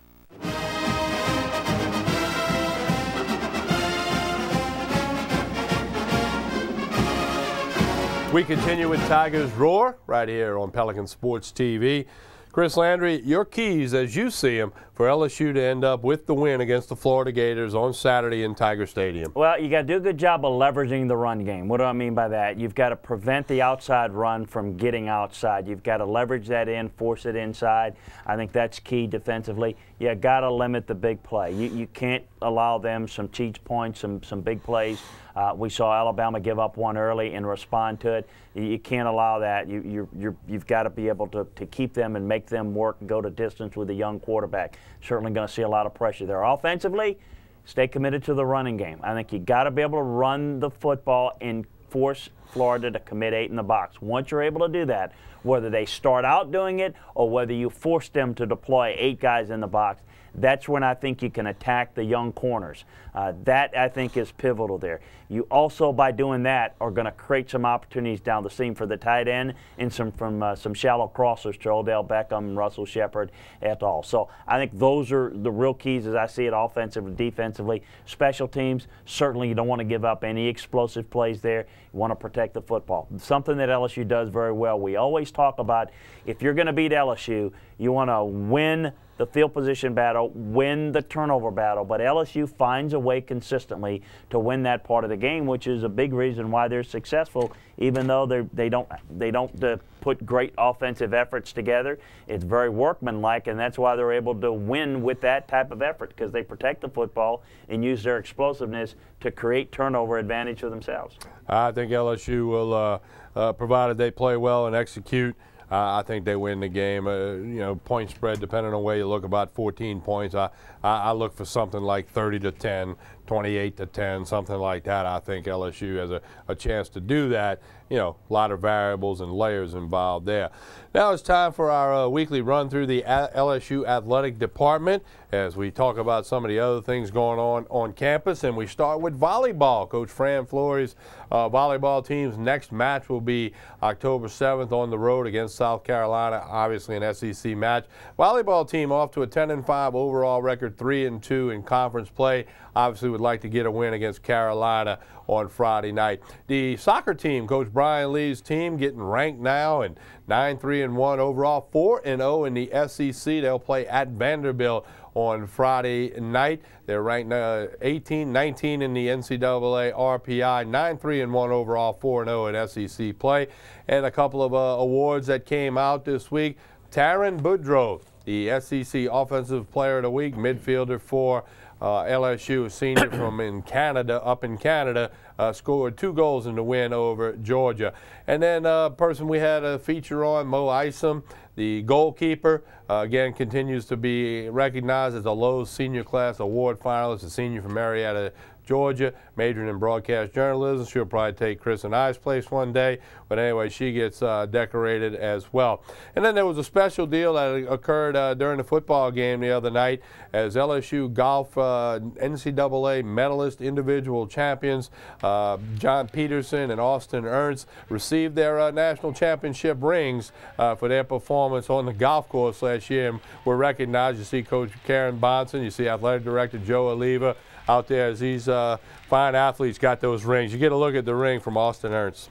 We continue with Tigers Roar right here on Pelican Sports TV. Chris Landry, your keys, as you see them, for LSU to end up with the win against the Florida Gators on Saturday in Tiger Stadium. Well, you got to do a good job of leveraging the run game. What do I mean by that? You've got to prevent the outside run from getting outside. You've got to leverage that in, force it inside. I think that's key defensively. You got to limit the big play. You can't allow them some cheat points, some big plays. We saw Alabama give up one early and respond to it. You can't allow that. You've got to be able to keep them and make them work and go to distance with a young quarterback. Certainly going to see a lot of pressure there. Offensively, stay committed to the running game. I think you got to be able to run the football and force Florida to commit 8 in the box. Once you're able to do that, whether they start out doing it or whether you force them to deploy 8 guys in the box, that's when I think you can attack the young corners. That, I think, is pivotal there. You also, by doing that, are going to create some opportunities down the seam for the tight end and some shallow crossers to Odell Beckham, Russell Shepard, et al. So I think those are the real keys as I see it, offensively, defensively. Special teams, certainly you don't want to give up any explosive plays there. You want to protect the football. Something that LSU does very well. We always talk about if you're going to beat LSU, you want to win the field position battle, win the turnover battle. But LSU finds a way consistently to win that part of the game, which is a big reason why they're successful, even though they don't put great offensive efforts together. It's very workmanlike, and that's why they're able to win with that type of effort, because they protect the football and use their explosiveness to create turnover advantage for themselves. I think LSU will, provided they play well and execute, I think they win the game. You know, point spread, depending on where you look, about 14 points. I look for something like 30-10, 28-10, something like that. I think LSU has a chance to do that. You know, a lot of variables and layers involved there. Now it's time for our weekly run through the LSU athletic department as we talk about some of the other things going on campus. And we start with volleyball. Coach Fran Flory's volleyball team's next match will be October 7th on the road against South Carolina, obviously an SEC match. Volleyball team off to a 10-5 overall record, 3-2 in conference play. Obviously would like to get a win against Carolina on Friday night. The soccer team, Coach Brian Lee's team, getting ranked now and 9-3-1 overall, 4-0 in the SEC. They'll play at Vanderbilt on Friday night. They're ranked 18-19 in the NCAA RPI, 9-3-1 overall, 4-0 in SEC play. And a couple of awards that came out this week. Taryn Boudreaux, the SEC Offensive Player of the Week, midfielder for LSU, a senior from Canada, up in Canada, scored 2 goals in the win over Georgia. And then a person we had a feature on, Mo Isom, the goalkeeper, again continues to be recognized as a Lowe's Senior Class Award finalist, a senior from Marietta, Georgia, majoring in broadcast journalism. She'll probably take Chris and I's place one day, but anyway, she gets decorated as well. And then there was a special deal that occurred during the football game the other night as LSU golf NCAA medalist individual champions John Peterson and Austin Ernst received their national championship rings for their performance on the golf course last year, and were recognized. You see Coach Karen Bonson, you see Athletic Director Joe Oliva out there as these fine athletes got those rings. You get a look at the ring from Austin Ernst.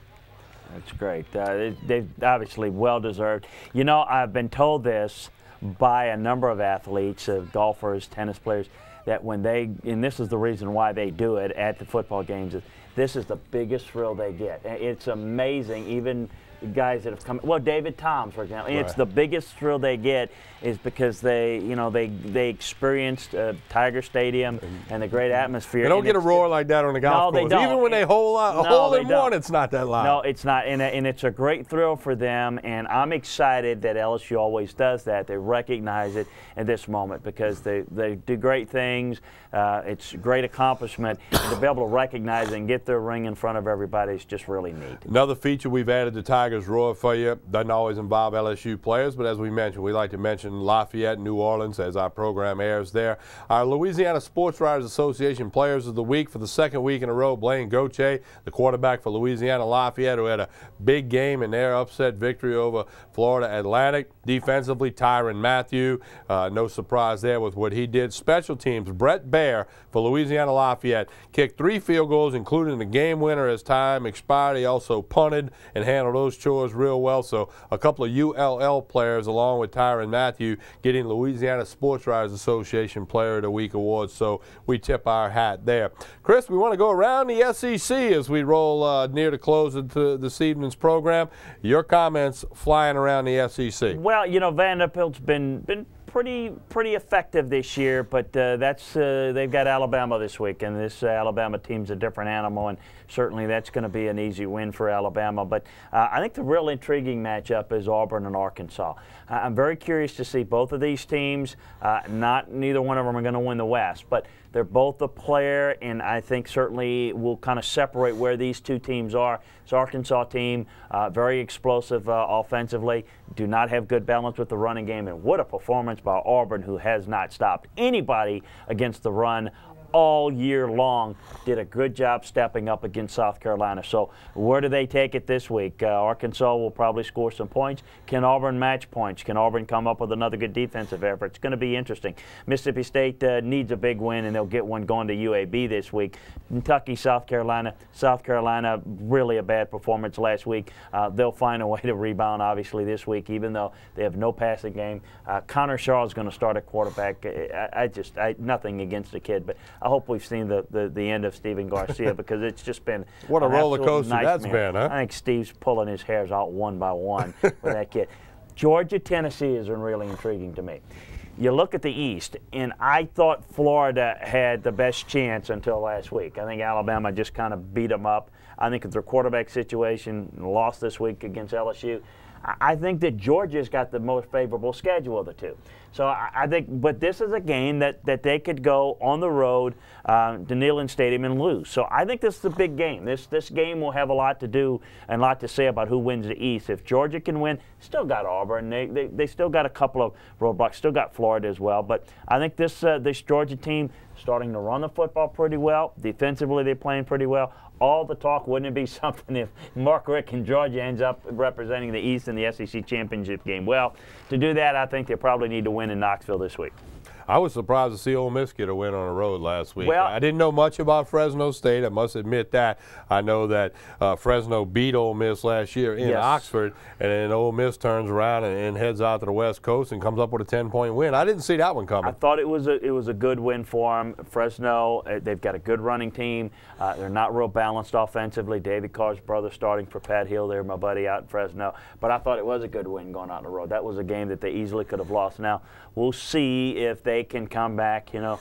That's great. They've obviously well-deserved. You know, I've been told this by a number of athletes, golfers, tennis players, that when they, and this is the reason why they do it at the football games, this is the biggest thrill they get. It's amazing, even guys that have come, well, David Toms, for example, right. It's the biggest thrill they get is because they, you know, they experienced Tiger Stadium and the great atmosphere. They don't get a roar like that on the golf course. They don't. Even when they hole in one, it's not that loud. No, it's not, and it's a great thrill for them, and I'm excited that LSU always does that. They recognize it at this moment because they do great things. It's a great accomplishment, and to be able to recognize and get their ring in front of everybody is just really neat. Another feature we've added to Tigers Roar for you. Doesn't always involve LSU players, but as we mentioned, we like to mention Lafayette, New Orleans, as our program airs there. Our Louisiana Sports Writers Association Players of the Week for the second week in a row, Blaine Gauthier, the quarterback for Louisiana Lafayette, who had a big game in their upset victory over Florida Atlantic. Defensively, Tyrann Mathieu, no surprise there with what he did. Special teams, Brett Baer for Louisiana Lafayette kicked 3 field goals, including the game winner as time expired. He also punted and handled those chores real well. So a couple of ULL players, along with Tyrann Mathieu, getting Louisiana Sports Writers Association Player of the Week awards. So we tip our hat there. Chris, we want to go around the SEC as we roll near the close of this evening's program. Your comments flying around the SEC. Well, you know, Vanderbilt's been pretty effective this year, but they've got Alabama this week, and this Alabama team's a different animal, and certainly that's going to be an easy win for Alabama. But I think the real intriguing matchup is Auburn and Arkansas. I'm very curious to see both of these teams. Neither one of them are going to win the West, but they're both a player, and I think certainly we'll kind of separate where these two teams are. This Arkansas team, very explosive offensively, do not have good balance with the running game, and what a performance by Auburn, who has not stopped anybody against the run all year long, did a good job stepping up against South Carolina. So where do they take it this week? Arkansas will probably score some points. Can Auburn match points? Can Auburn come up with another good defensive effort? It's going to be interesting. Mississippi State needs a big win, and they'll get one going to UAB this week. Kentucky, South Carolina, really a bad performance last week. They'll find a way to rebound, obviously, this week, even though they have no passing game. Connor Shaw is going to start at quarterback. Nothing against the kid, but I hope we've seen the end of Steven Garcia because it's just been what a roller coaster nightmare. That's been, huh? I think Steve's pulling his hairs out one by one with that kid. Georgia, Tennessee is really intriguing to me. You look at the East, and I thought Florida had the best chance until last week. I think Alabama just kind of beat them up. I think it's their quarterback situation, lost this week against LSU. I think that Georgia's got the most favorable schedule of the two. So I think, but this is a game that they could go on the road to Neyland Stadium and lose. So I think this is a big game. This game will have a lot to do and a lot to say about who wins the East. If Georgia can win, still got Auburn. They still got a couple of roadblocks. Still got Florida as well. But I think this Georgia team starting to run the football pretty well. Defensively, they're playing pretty well. All the talk, wouldn't it be something if Mark Richt and Georgia ends up representing the East in the SEC championship game? Well, to do that, I think they probably need to win in Knoxville this week. I was surprised to see Ole Miss get a win on the road last week. Well, I didn't know much about Fresno State. I must admit that. I know that Fresno beat Ole Miss last year in Oxford, and then Ole Miss turns around and heads out to the West Coast and comes up with a 10-point win. I didn't see that one coming. I thought it was a good win for them. Fresno, they've got a good running team. They're not real balanced offensively. David Carr's brother starting for Pat Hill there, my buddy out in Fresno. But I thought it was a good win going out on the road. That was a game that they easily could have lost. Now, we'll see if they can come back. You know,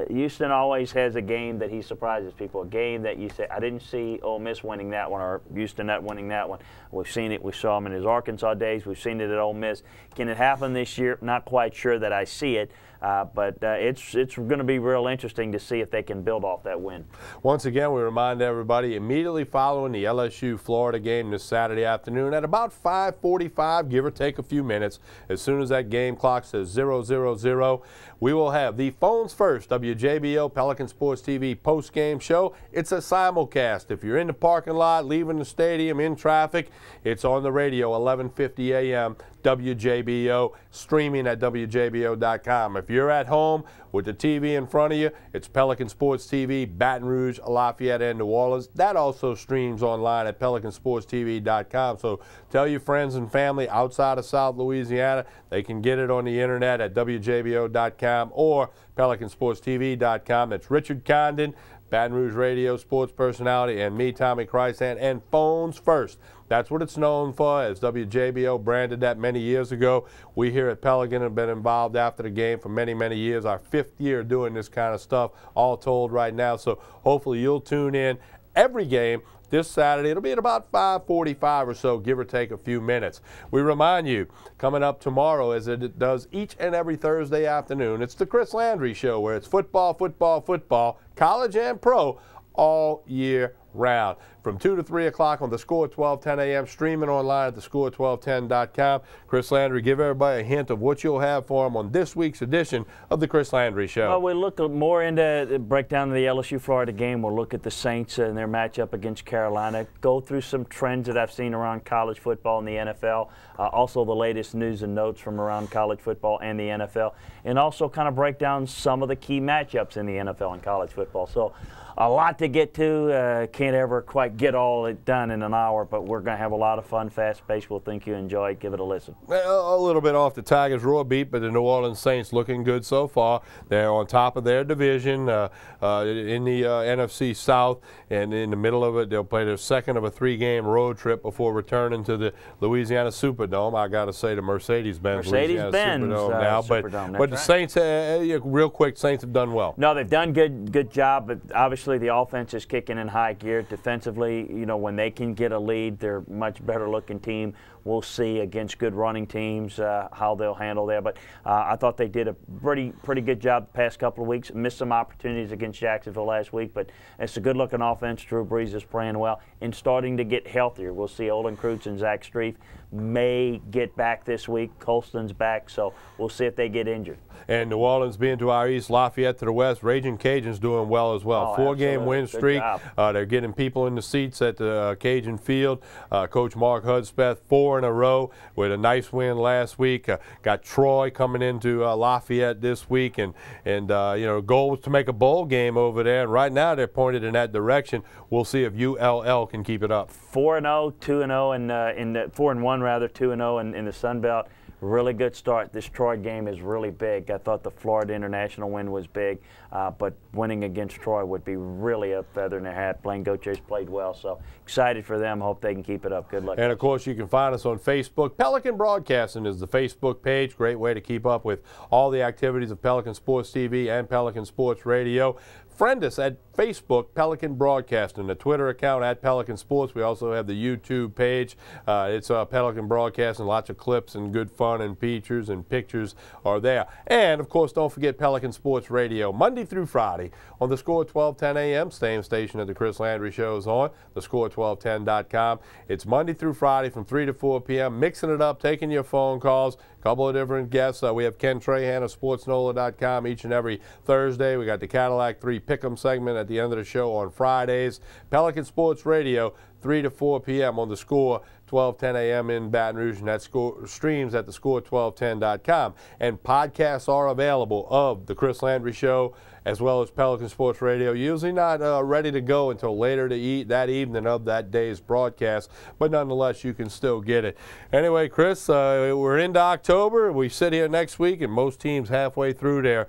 Houston always has a game that he surprises people, a game that you say, I didn't see Ole Miss winning that one or Houston not winning that one. We've seen it. We saw him in his Arkansas days. We've seen it at Ole Miss. Can it happen this year? Not quite sure that I see it. But it's going to be real interesting to see if they can build off that win. Once again, we remind everybody immediately following the LSU-Florida game this Saturday afternoon at about 5:45, give or take a few minutes, as soon as that game clock says 0:00, we will have the Phones First WJBO Pelican Sports TV post-game show. It's a simulcast. If you're in the parking lot, leaving the stadium, in traffic, it's on the radio, 11:50 a.m. WJBO, streaming at WJBO.com. If you're at home with the TV in front of you, it's Pelican Sports TV, Baton Rouge, Lafayette, and New Orleans. That also streams online at PelicanSportsTV.com. So tell your friends and family outside of South Louisiana, they can get it on the internet at WJBO.com or PelicanSportsTV.com. That's Richard Condon, Baton Rouge radio sports personality, and me, Tommy Chrysan, and Phones First. That's what it's known for, as WJBO branded that many years ago. We here at Pelican have been involved after the game for many, many years. Our 5th year doing this kind of stuff, all told right now. So hopefully you'll tune in every game this Saturday. It'll be at about 5:45 or so, give or take a few minutes. We remind you, coming up tomorrow, as it does each and every Thursday afternoon, it's the Chris Landry Show, where it's football, football, football, college and pro, all year round. From 2 to 3 o'clock on the Score 1210 a.m., streaming online at thescore1210.com. Chris Landry, give everybody a hint of what you'll have for them on this week's edition of the Chris Landry Show. Well, we'll look more into the breakdown of the LSU-Florida game. We'll look at the Saints and their matchup against Carolina, go through some trends that I've seen around college football and the NFL, also the latest news and notes from around college football and the NFL, and also kind of break down some of the key matchups in the NFL and college football. So a lot to get to. Can't ever quite get all it done in an hour, but we're going to have a lot of fun, fast-paced. We'll think you enjoy it. Give it a listen. A little bit off the Tigers' roar beat, but the New Orleans Saints looking good so far. They're on top of their division in the NFC South, and in the middle of it, they'll play their second of a 3-game road trip before returning to the Louisiana Superdome. I got to say the Mercedes-Benz Superdome now, but the Saints, real quick, Saints have done well. No, they've done good job, but obviously the offense is kicking in high gear. Defensively, defensively, you know, when they can get a lead, they're a much better looking team. We'll see against good running teams how they'll handle there. But I thought they did a pretty good job the past couple of weeks. Missed some opportunities against Jacksonville last week, but it's a good-looking offense. Drew Brees is playing well and starting to get healthier. We'll see Olin Kreutz and Zach Strief may get back this week. Colston's back, so we'll see if they get injured. And New Orleans being to our east, Lafayette to the west, Raging Cajuns doing well as well. Oh, 4-game win streak. They're getting people in the seats at the Cajun Field. Coach Mark Hudspeth, 4 in a row with a nice win last week. Got Troy coming into Lafayette this week, and you know, the goal was to make a bowl game over there, and right now they're pointed in that direction. We'll see if ULL can keep it up. 4-0, 2-0, and 4-1 rather, 2-0 in the Sun Belt. Really good start. This Troy game is really big. I thought the Florida International win was big, but winning against Troy would be really a feather in their hat. Blaine Gautier's played well, so excited for them. Hope they can keep it up. Good luck. And, of course, you can find us on Facebook. Pelican Broadcasting is the Facebook page. Great way to keep up with all the activities of Pelican Sports TV and Pelican Sports Radio. Friend us at Facebook, Pelican Broadcasting, the Twitter account at Pelican Sports. We also have the YouTube page. It's Pelican Broadcasting. Lots of clips and good fun and features and pictures are there. And, of course, don't forget Pelican Sports Radio, Monday through Friday on the Score 1210 a.m. Same station that the Chris Landry Show is on, thescore1210.com. It's Monday through Friday from 3 to 4 p.m., mixing it up, taking your phone calls. Couple of different guests. We have Ken Trahan of SportsNola.com each and every Thursday. We got the Cadillac 3 Pick'em segment at the end of the show on Fridays. Pelican Sports Radio, 3 to 4 p.m. on the Score, 12:10 a.m. in Baton Rouge, and that streams at thescore1210.com. And podcasts are available of the Chris Landry Show as well as Pelican Sports Radio. Usually not ready to go until later that evening of that day's broadcast, but nonetheless, you can still get it. Anyway, Chris, we're into October. We sit here next week, and most teams halfway through their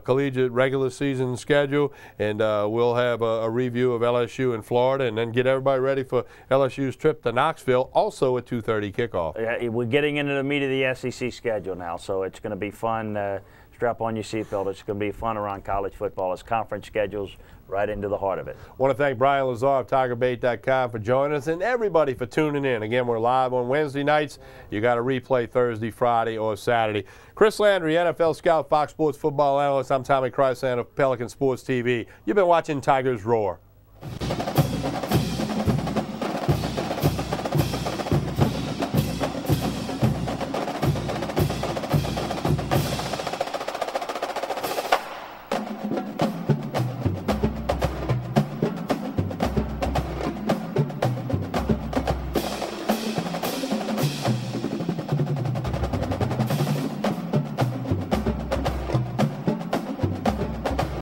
collegiate regular season schedule, and we'll have a review of LSU in Florida, and then get everybody ready for LSU's trip to Knoxville, also a 2:30 kickoff. Yeah, we're getting into the meat of the SEC schedule now, so it's going to be fun. Strap on your seatbelt. It's going to be fun around college football. It's conference schedules right into the heart of it. I want to thank Brian Lazar of TigerBait.com for joining us, and everybody for tuning in. Again, we're live on Wednesday nights. You got to replay Thursday, Friday, or Saturday. Chris Landry, NFL scout, Fox Sports football analyst. I'm Tommy Krysan of Pelican Sports TV. You've been watching Tigers Roar.